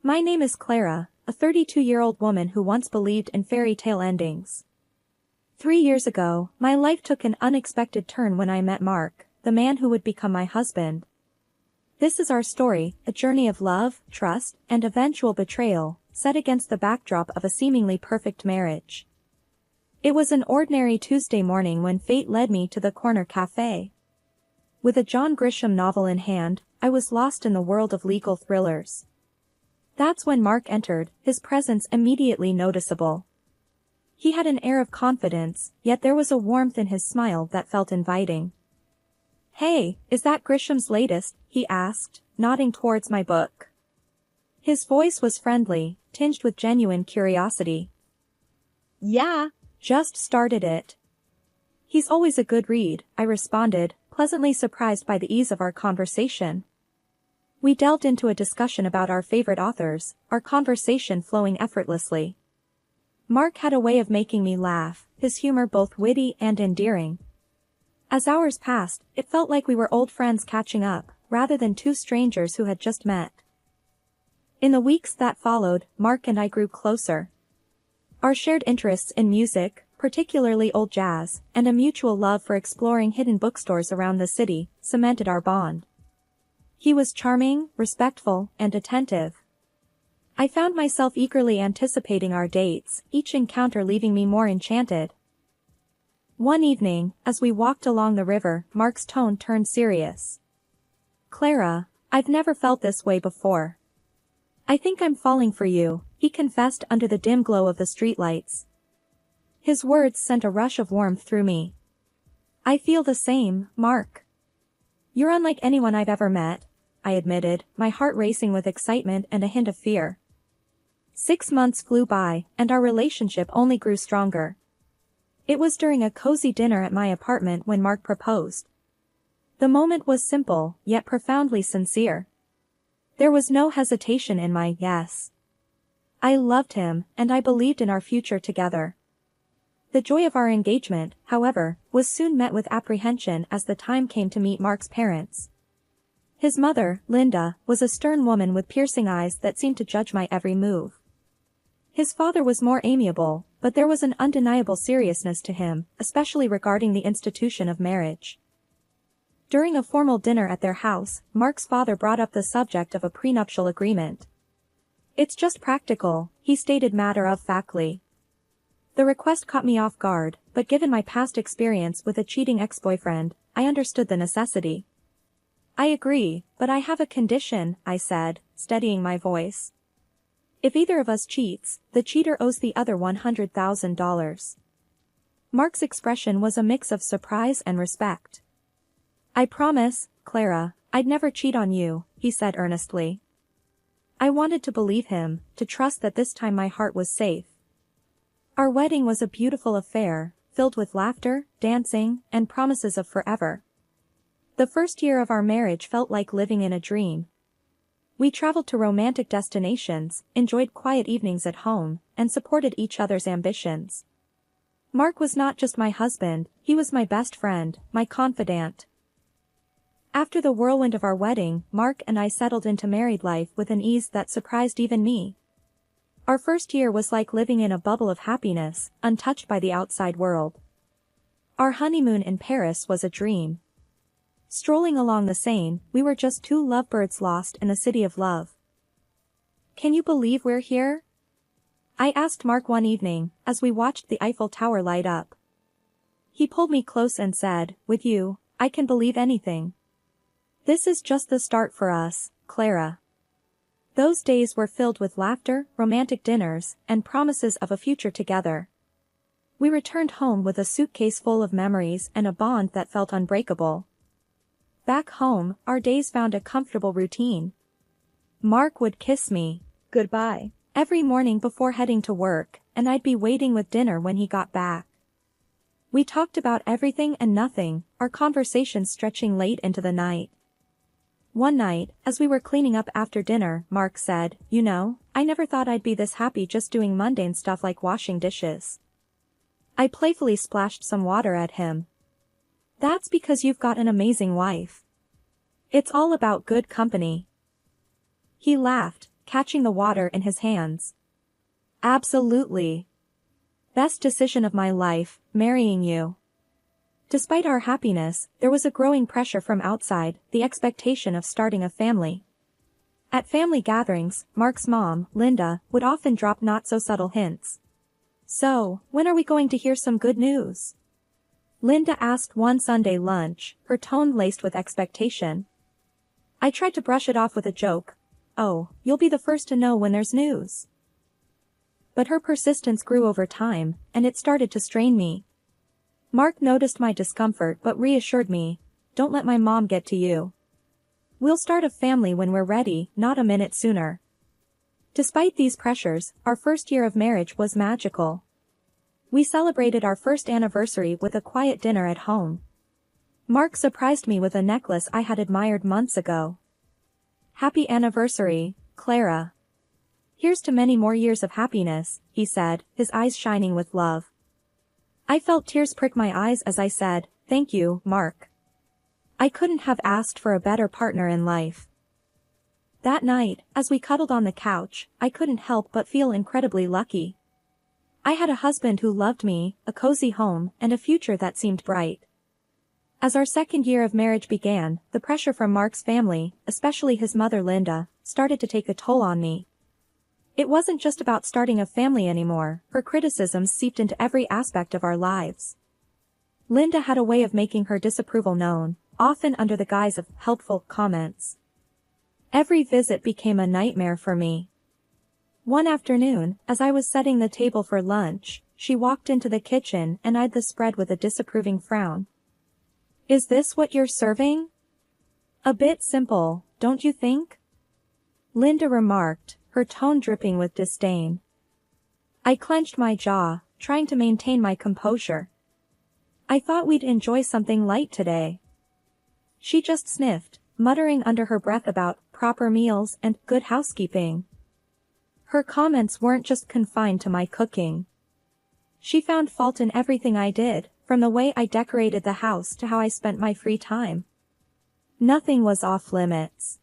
My name is Clara, a 32-year-old woman who once believed in fairy tale endings. 3 years ago, my life took an unexpected turn when I met Mark, the man who would become my husband. This is our story, a journey of love, trust, and eventual betrayal, set against the backdrop of a seemingly perfect marriage. It was an ordinary Tuesday morning when fate led me to the corner cafe. With a John Grisham novel in hand, I was lost in the world of legal thrillers. That's when Mark entered, his presence immediately noticeable. He had an air of confidence, yet there was a warmth in his smile that felt inviting. "Hey, is that Grisham's latest?" he asked, nodding towards my book. His voice was friendly, tinged with genuine curiosity. "Yeah, just started it." "He's always a good read," I responded, pleasantly surprised by the ease of our conversation. We delved into a discussion about our favorite authors, our conversation flowing effortlessly. Mark had a way of making me laugh, his humor both witty and endearing. As hours passed, it felt like we were old friends catching up, rather than two strangers who had just met. In the weeks that followed, Mark and I grew closer. Our shared interests in music, particularly old jazz, and a mutual love for exploring hidden bookstores around the city, cemented our bond. He was charming, respectful, and attentive. I found myself eagerly anticipating our dates, each encounter leaving me more enchanted. One evening, as we walked along the river, Mark's tone turned serious. "Clara, I've never felt this way before. I think I'm falling for you," he confessed under the dim glow of the streetlights. His words sent a rush of warmth through me. "I feel the same, Mark. You're unlike anyone I've ever met," I admitted, my heart racing with excitement and a hint of fear. 6 months flew by, and our relationship only grew stronger. It was during a cozy dinner at my apartment when Mark proposed. The moment was simple, yet profoundly sincere. There was no hesitation in my yes. I loved him, and I believed in our future together. The joy of our engagement, however, was soon met with apprehension as the time came to meet Mark's parents. His mother, Linda, was a stern woman with piercing eyes that seemed to judge my every move. His father was more amiable, but there was an undeniable seriousness to him, especially regarding the institution of marriage. During a formal dinner at their house, Mark's father brought up the subject of a prenuptial agreement. "It's just practical," he stated matter-of-factly. The request caught me off guard, but given my past experience with a cheating ex-boyfriend, I understood the necessity. "I agree, but I have a condition," I said, steadying my voice. "If either of us cheats, the cheater owes the other $100,000. Mark's expression was a mix of surprise and respect. "I promise, Clara, I'd never cheat on you," he said earnestly. I wanted to believe him, to trust that this time my heart was safe. Our wedding was a beautiful affair, filled with laughter, dancing, and promises of forever. The first year of our marriage felt like living in a dream. We traveled to romantic destinations, enjoyed quiet evenings at home, and supported each other's ambitions. Mark was not just my husband, he was my best friend, my confidant. After the whirlwind of our wedding, Mark and I settled into married life with an ease that surprised even me. Our first year was like living in a bubble of happiness, untouched by the outside world. Our honeymoon in Paris was a dream. Strolling along the Seine, we were just two lovebirds lost in the city of love. "Can you believe we're here?" I asked Mark one evening, as we watched the Eiffel Tower light up. He pulled me close and said, "With you, I can believe anything. This is just the start for us, Clara." Those days were filled with laughter, romantic dinners, and promises of a future together. We returned home with a suitcase full of memories and a bond that felt unbreakable. Back home, our days found a comfortable routine. Mark would kiss me goodbye every morning before heading to work, and I'd be waiting with dinner when he got back. We talked about everything and nothing, our conversations stretching late into the night. One night, as we were cleaning up after dinner, Mark said, "You know, I never thought I'd be this happy just doing mundane stuff like washing dishes." I playfully splashed some water at him. "That's because you've got an amazing wife. It's all about good company." He laughed, catching the water in his hands. Absolutely. Best decision of my life, marrying you. Despite our happiness, there was a growing pressure from outside, the expectation of starting a family. At family gatherings, Mark's mom, Linda, would often drop not-so-subtle hints. "So, when are we going to hear some good news?" Linda asked one Sunday lunch, her tone laced with expectation. I tried to brush it off with a joke. "Oh, you'll be the first to know when there's news." But her persistence grew over time, and it started to strain me. Mark noticed my discomfort but reassured me, "Don't let my mom get to you. We'll start a family when we're ready, not a minute sooner." Despite these pressures, our first year of marriage was magical. We celebrated our first anniversary with a quiet dinner at home. Mark surprised me with a necklace I had admired months ago. "Happy anniversary, Clara. Here's to many more years of happiness," he said, his eyes shining with love. I felt tears prick my eyes as I said, "Thank you, Mark. I couldn't have asked for a better partner in life." That night, as we cuddled on the couch, I couldn't help but feel incredibly lucky. I had a husband who loved me, a cozy home, and a future that seemed bright. As our second year of marriage began, the pressure from Mark's family, especially his mother Linda, started to take a toll on me. It wasn't just about starting a family anymore, her criticisms seeped into every aspect of our lives. Linda had a way of making her disapproval known, often under the guise of helpful comments. Every visit became a nightmare for me. One afternoon, as I was setting the table for lunch, she walked into the kitchen and eyed the spread with a disapproving frown. "Is this what you're serving? A bit simple, don't you think?" Linda remarked, her tone dripping with disdain. I clenched my jaw, trying to maintain my composure. "I thought we'd enjoy something light today." She just sniffed, muttering under her breath about proper meals and good housekeeping. Her comments weren't just confined to my cooking. She found fault in everything I did, from the way I decorated the house to how I spent my free time. Nothing was off limits.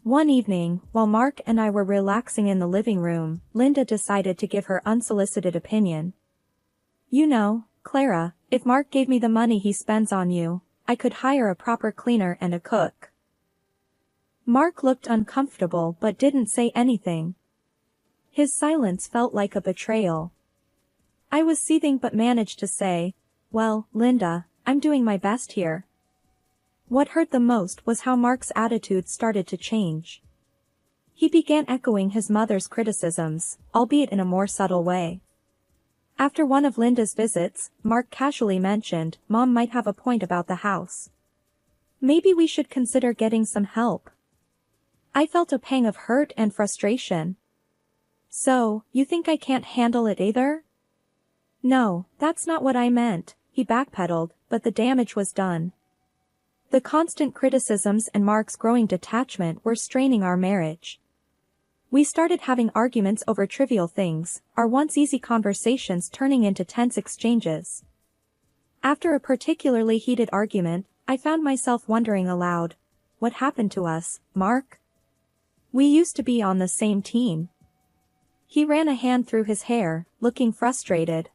One evening, while Mark and I were relaxing in the living room, Linda decided to give her unsolicited opinion. "You know, Clara, if Mark gave me the money he spends on you, I could hire a proper cleaner and a cook." Mark looked uncomfortable but didn't say anything. His silence felt like a betrayal. I was seething but managed to say, "Well, Linda, I'm doing my best here." What hurt the most was how Mark's attitude started to change. He began echoing his mother's criticisms, albeit in a more subtle way. After one of Linda's visits, Mark casually mentioned, "Mom might have a point about the house. Maybe we should consider getting some help." I felt a pang of hurt and frustration. "So, you think I can't handle it either?" "No, that's not what I meant," he backpedaled, but the damage was done. The constant criticisms and Mark's growing detachment were straining our marriage. We started having arguments over trivial things, our once easy conversations turning into tense exchanges. After a particularly heated argument, I found myself wondering aloud, "What happened to us, Mark? We used to be on the same team." He ran a hand through his hair, looking frustrated.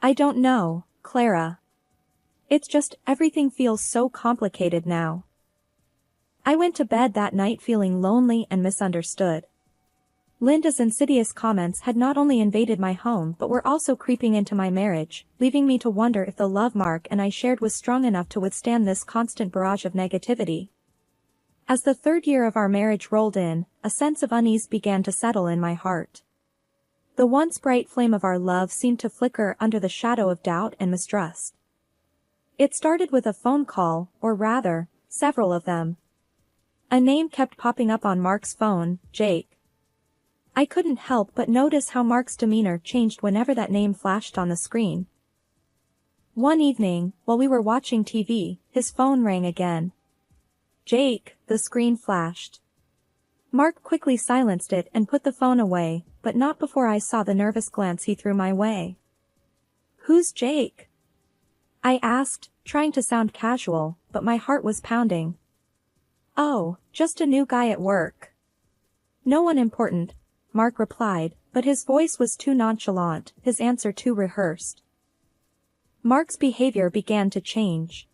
"I don't know, Clara. It's just everything feels so complicated now." I went to bed that night feeling lonely and misunderstood. Linda's insidious comments had not only invaded my home but were also creeping into my marriage, leaving me to wonder if the love Mark and I shared was strong enough to withstand this constant barrage of negativity. As the third year of our marriage rolled in, a sense of unease began to settle in my heart. The once bright flame of our love seemed to flicker under the shadow of doubt and mistrust. It started with a phone call, or rather, several of them. A name kept popping up on Mark's phone, Jake. I couldn't help but notice how Mark's demeanor changed whenever that name flashed on the screen. One evening, while we were watching TV, his phone rang again. "Jake," the screen flashed. Mark quickly silenced it and put the phone away, but not before I saw the nervous glance he threw my way. "Who's Jake?" I asked, trying to sound casual, but my heart was pounding. "Oh, just a new guy at work. No one important, Mark replied, but his voice was too nonchalant, his answer too rehearsed. Mark's behavior began to change.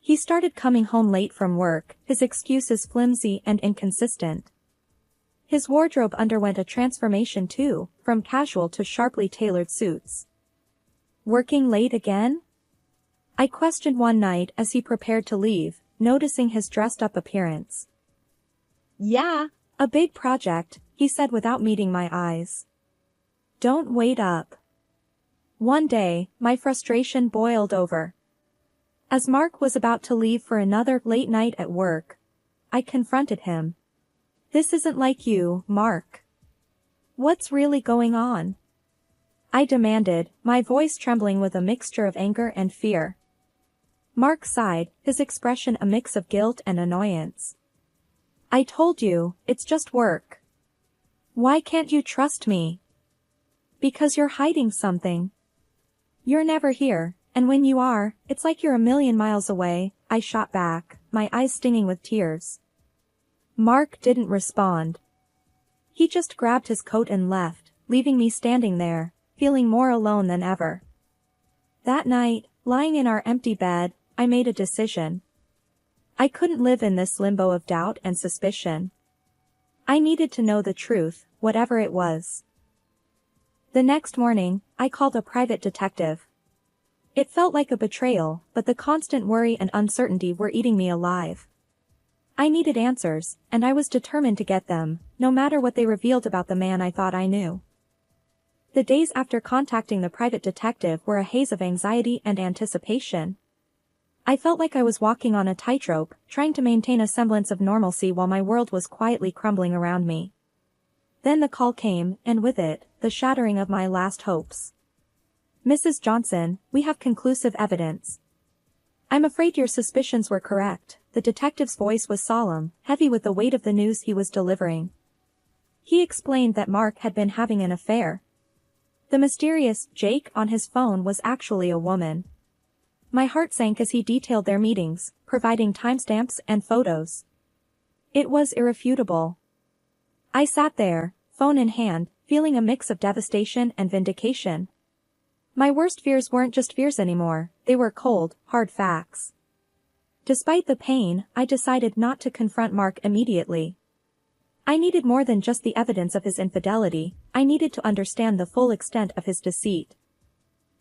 He started coming home late from work, his excuses flimsy and inconsistent. His wardrobe underwent a transformation too, from casual to sharply tailored suits. Working late again? I questioned one night as he prepared to leave, noticing his dressed-up appearance. Yeah, a big project, he said without meeting my eyes. Don't wait up. One day, my frustration boiled over. As Mark was about to leave for another late night at work, I confronted him. This isn't like you, Mark. What's really going on? I demanded, my voice trembling with a mixture of anger and fear. Mark sighed, his expression a mix of guilt and annoyance. I told you, it's just work. Why can't you trust me? Because you're hiding something. You're never here, and when you are, it's like you're a million miles away, I shot back, my eyes stinging with tears. Mark didn't respond. He just grabbed his coat and left, leaving me standing there, feeling more alone than ever. That night, lying in our empty bed, I made a decision. I couldn't live in this limbo of doubt and suspicion. I needed to know the truth, whatever it was. The next morning, I called a private detective. It felt like a betrayal, but the constant worry and uncertainty were eating me alive. I needed answers, and I was determined to get them, no matter what they revealed about the man I thought I knew. The days after contacting the private detective were a haze of anxiety and anticipation. I felt like I was walking on a tightrope, trying to maintain a semblance of normalcy while my world was quietly crumbling around me. Then the call came, and with it, the shattering of my last hopes. Mrs. Johnson, we have conclusive evidence. I'm afraid your suspicions were correct. The detective's voice was solemn, heavy with the weight of the news he was delivering. He explained that Mark had been having an affair. The mysterious Jake on his phone was actually a woman. My heart sank as he detailed their meetings, providing timestamps and photos. It was irrefutable. I sat there, phone in hand, feeling a mix of devastation and vindication. My worst fears weren't just fears anymore, they were cold, hard facts. Despite the pain, I decided not to confront Mark immediately. I needed more than just the evidence of his infidelity, I needed to understand the full extent of his deceit.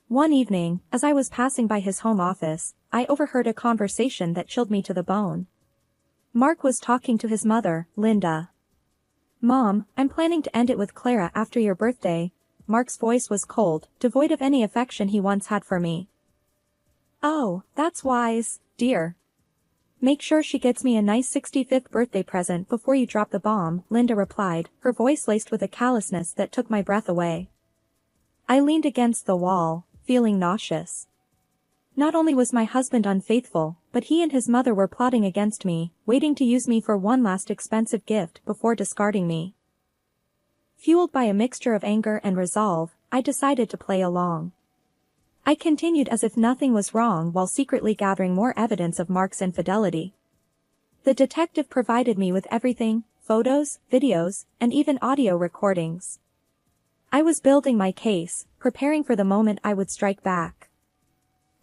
One evening, as I was passing by his home office, I overheard a conversation that chilled me to the bone. Mark was talking to his mother, Linda. Mom, I'm planning to end it with Clara after your birthday. Mark's voice was cold, devoid of any affection he once had for me. Oh, that's wise, dear. Make sure she gets me a nice 65th birthday present before you drop the bomb, Linda replied, her voice laced with a callousness that took my breath away. I leaned against the wall, feeling nauseous. Not only was my husband unfaithful, but he and his mother were plotting against me, waiting to use me for one last expensive gift before discarding me. Fueled by a mixture of anger and resolve, I decided to play along. I continued as if nothing was wrong while secretly gathering more evidence of Mark's infidelity. The detective provided me with everything, photos, videos, and even audio recordings. I was building my case, preparing for the moment I would strike back.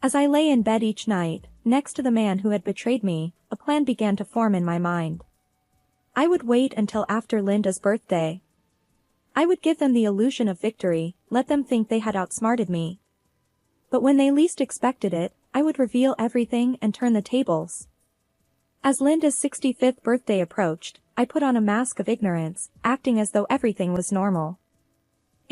As I lay in bed each night, next to the man who had betrayed me, a plan began to form in my mind. I would wait until after Linda's birthday. I would give them the illusion of victory, let them think they had outsmarted me. But when they least expected it, I would reveal everything and turn the tables. As Linda's 65th birthday approached, I put on a mask of ignorance, acting as though everything was normal.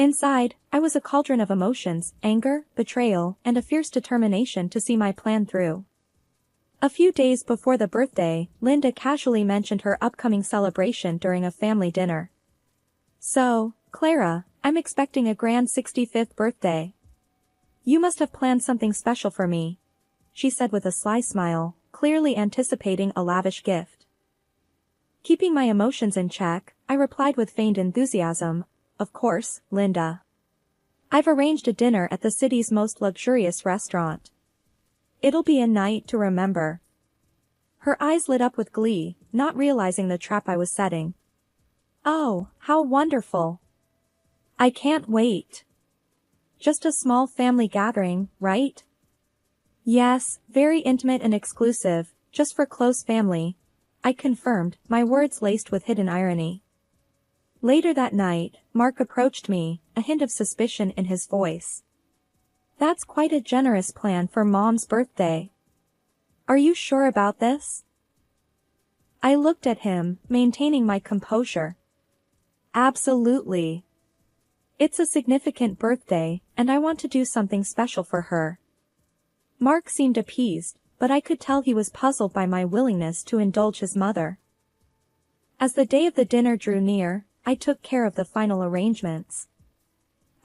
Inside, I was a cauldron of emotions, anger, betrayal, and a fierce determination to see my plan through. A few days before the birthday, Linda casually mentioned her upcoming celebration during a family dinner. So, Clara, I'm expecting a grand 65th birthday. You must have planned something special for me, she said with a sly smile, clearly anticipating a lavish gift. Keeping my emotions in check, I replied with feigned enthusiasm, of course, Linda. I've arranged a dinner at the city's most luxurious restaurant. It'll be a night to remember. Her eyes lit up with glee, not realizing the trap I was setting. Oh, how wonderful. I can't wait. Just a small family gathering, right? Yes, very intimate and exclusive, just for close family. I confirmed, my words laced with hidden irony. Later that night, Mark approached me, a hint of suspicion in his voice. That's quite a generous plan for Mom's birthday. Are you sure about this? I looked at him, maintaining my composure. Absolutely. It's a significant birthday, and I want to do something special for her. Mark seemed appeased, but I could tell he was puzzled by my willingness to indulge his mother. As the day of the dinner drew near, I took care of the final arrangements.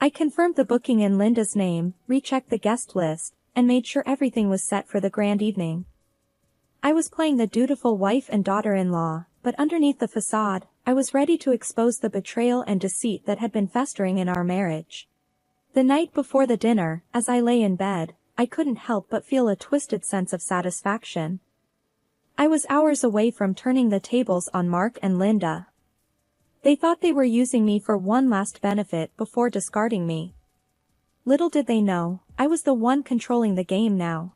I confirmed the booking in Linda's name, rechecked the guest list, and made sure everything was set for the grand evening. I was playing the dutiful wife and daughter-in-law, but underneath the facade, I was ready to expose the betrayal and deceit that had been festering in our marriage. The night before the dinner, as I lay in bed, I couldn't help but feel a twisted sense of satisfaction. I was hours away from turning the tables on Mark and Linda. They thought they were using me for one last benefit before discarding me. Little did they know, I was the one controlling the game now.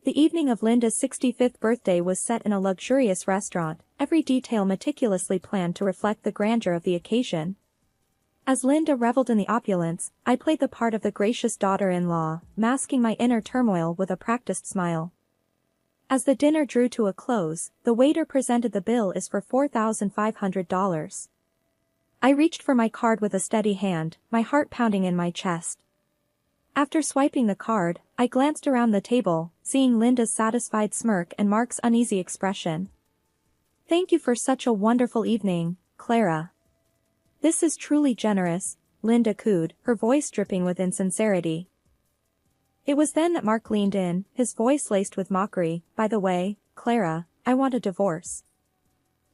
The evening of Linda's 65th birthday was set in a luxurious restaurant, every detail meticulously planned to reflect the grandeur of the occasion. As Linda reveled in the opulence, I played the part of the gracious daughter-in-law, masking my inner turmoil with a practiced smile. As the dinner drew to a close, the waiter presented the bill is for $4,500. I reached for my card with a steady hand, my heart pounding in my chest. After swiping the card, I glanced around the table, seeing Linda's satisfied smirk and Mark's uneasy expression. Thank you for such a wonderful evening, Clara. This is truly generous, Linda cooed, her voice dripping with insincerity. It was then that Mark leaned in, his voice laced with mockery. By the way, Clara, I want a divorce.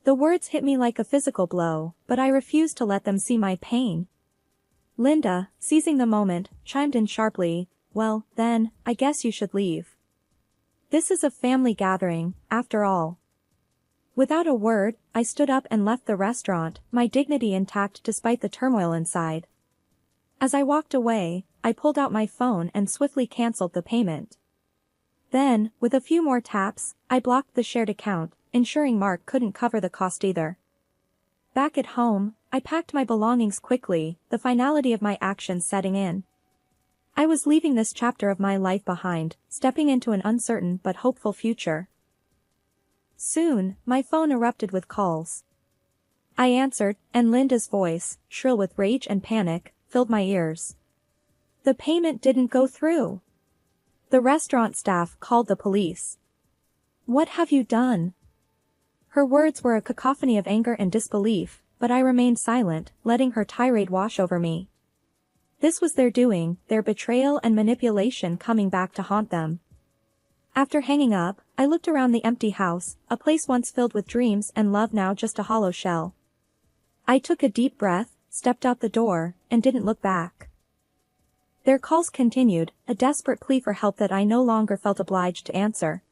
The words hit me like a physical blow, but I refused to let them see my pain. Linda, seizing the moment, chimed in sharply, well, then, I guess you should leave. This is a family gathering, after all. Without a word, I stood up and left the restaurant, my dignity intact despite the turmoil inside. As I walked away, I pulled out my phone and swiftly canceled the payment. Then, with a few more taps, I blocked the shared account, ensuring Mark couldn't cover the cost either. Back at home, I packed my belongings quickly, the finality of my actions setting in. I was leaving this chapter of my life behind, stepping into an uncertain but hopeful future. Soon, my phone erupted with calls. I answered, and Linda's voice, shrill with rage and panic, filled my ears. The payment didn't go through. The restaurant staff called the police. What have you done? Her words were a cacophony of anger and disbelief, but I remained silent, letting her tirade wash over me. This was their doing, their betrayal and manipulation coming back to haunt them. After hanging up, I looked around the empty house, a place once filled with dreams and love now just a hollow shell. I took a deep breath, stepped out the door, and didn't look back. Their calls continued, a desperate plea for help that I no longer felt obliged to answer.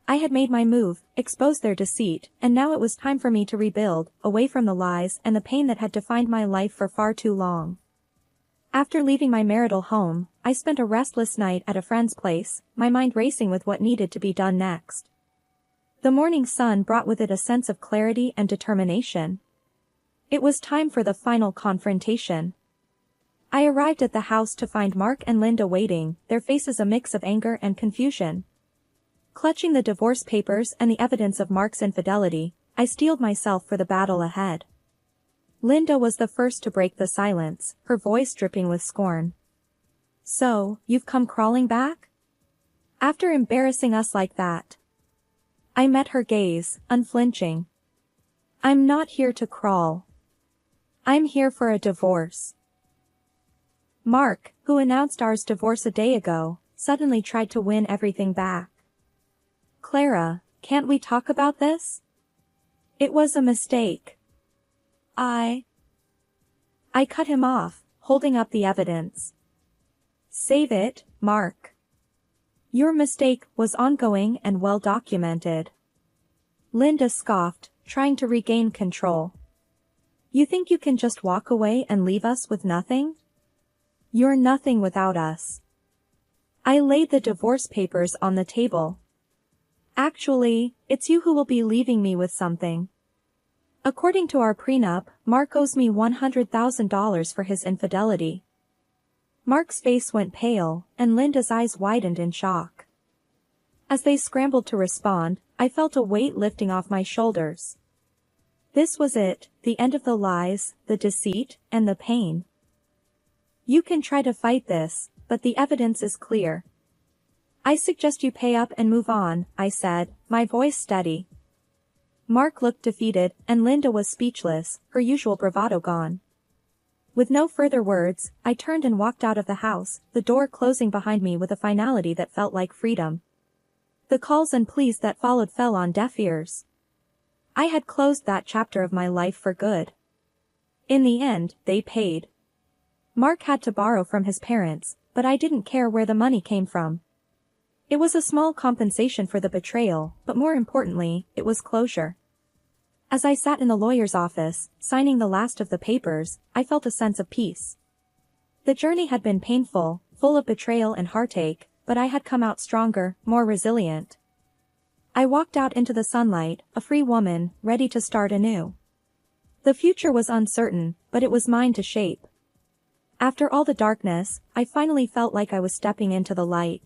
I had made my move, exposed their deceit, and now it was time for me to rebuild, away from the lies and the pain that had defined my life for far too long. After leaving my marital home, I spent a restless night at a friend's place, my mind racing with what needed to be done next. The morning sun brought with it a sense of clarity and determination. It was time for the final confrontation. I arrived at the house to find Mark and Linda waiting, their faces a mix of anger and confusion. Clutching the divorce papers and the evidence of Mark's infidelity, I steeled myself for the battle ahead. Linda was the first to break the silence, her voice dripping with scorn. So, you've come crawling back? After embarrassing us like that? I met her gaze, unflinching. I'm not here to crawl. I'm here for a divorce. Mark, who announced our divorce a day ago, suddenly tried to win everything back. Clara, can't we talk about this? It was a mistake. I cut him off, holding up the evidence. Save it, Mark. Your mistake was ongoing and well documented. Linda scoffed, trying to regain control. You think you can just walk away and leave us with nothing? You're nothing without us. I laid the divorce papers on the table. Actually, it's you who will be leaving me with something. According to our prenup, Mark owes me $100,000 for his infidelity. Mark's face went pale, and Linda's eyes widened in shock. As they scrambled to respond, I felt a weight lifting off my shoulders. This was it, the end of the lies, the deceit, and the pain. You can try to fight this, but the evidence is clear. I suggest you pay up and move on, I said, my voice steady. Mark looked defeated, and Linda was speechless, her usual bravado gone. With no further words, I turned and walked out of the house, the door closing behind me with a finality that felt like freedom. The calls and pleas that followed fell on deaf ears. I had closed that chapter of my life for good. In the end, they paid. Mark had to borrow from his parents, but I didn't care where the money came from. It was a small compensation for the betrayal, but more importantly, it was closure. As I sat in the lawyer's office, signing the last of the papers, I felt a sense of peace. The journey had been painful, full of betrayal and heartache, but I had come out stronger, more resilient. I walked out into the sunlight, a free woman, ready to start anew. The future was uncertain, but it was mine to shape. After all the darkness, I finally felt like I was stepping into the light.